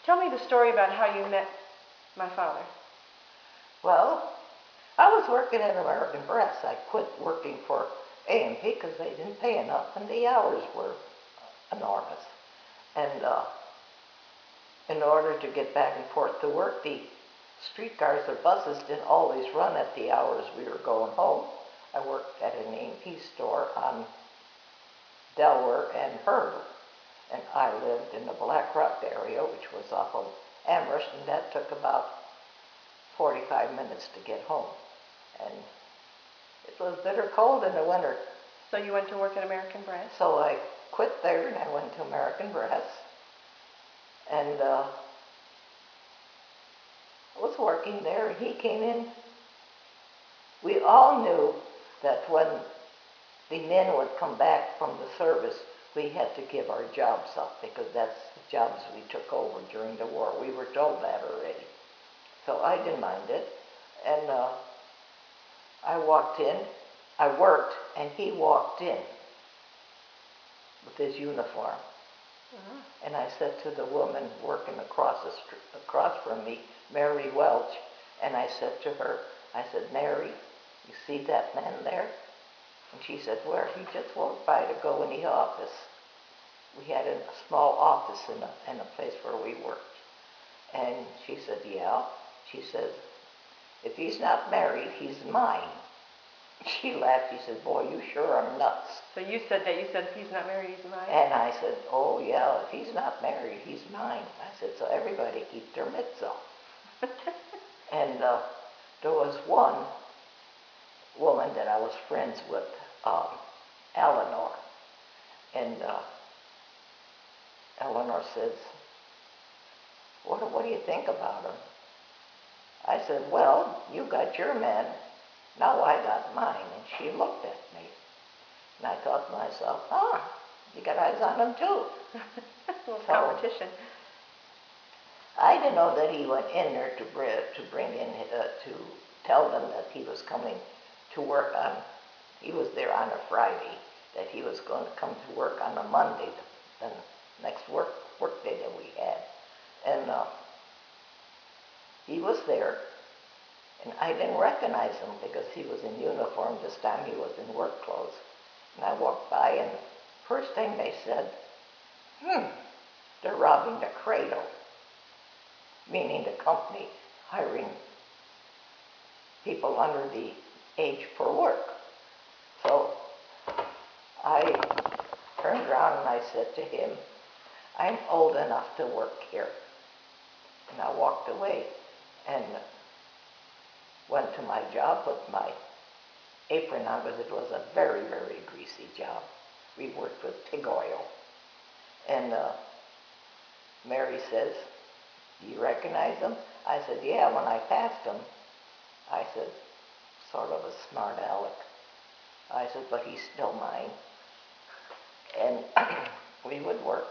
Tell me the story about how you met my father. Well, I was working at American Press. I quit working for A&P because they didn't pay enough and the hours were enormous. And in order to get back and forth to work, the streetcars or buses didn't always run at the hours we were going home. I worked at an A&P store on Delaware and Hurdle, and I lived in the Black Rock area, which was off of Amherst, and that took about 45 minutes to get home. And it was bitter cold in the winter. So you went to work at American Press? So I quit there and I went to American Press. And I was working there and he came in. We all knew that when the men would come back from the service, we had to give our jobs up because that's the jobs we took over during the war. We were told that already. So I didn't mind it. And I walked in, I worked, and he walked in with his uniform. Uh-huh. And I said to the woman working across from me, Mary Welch, and I said to her, I said, Mary, you see that man there? And she said, where? He just walked by to go in the office. We had a small office in a place where we worked. And she said, yeah. She says, if he's not married, he's mine. She laughed. She said, boy, you sure are nuts. So you said if he's not married, he's mine? And I said, oh, yeah, if he's not married, he's mine. I said, so everybody keep their mitts on. And there was one woman that I was friends with, Eleanor. And Eleanor says, what do you think about him? I said, well, you got your man, now I got mine. And she looked at me. And I thought to myself, you got eyes on him too. A little competition. I didn't know that he went in there to tell them that he was coming to work he was there on a Friday, that he was going to come to work on a Monday, the next work day that we had. And he was there, and I didn't recognize him because he was in uniform. This time he was in work clothes. And I walked by, and first thing they said, they're robbing the cradle, meaning the company hiring people under the age for work. So I turned around and I said to him, I'm old enough to work here. And I walked away and went to my job, put my apron on because it was a very, very greasy job. We worked with pig oil. And Mary says, do you recognize him? I said, yeah, when I passed him. I said, sort of a smart aleck. I said, but he's still mine. And we would work.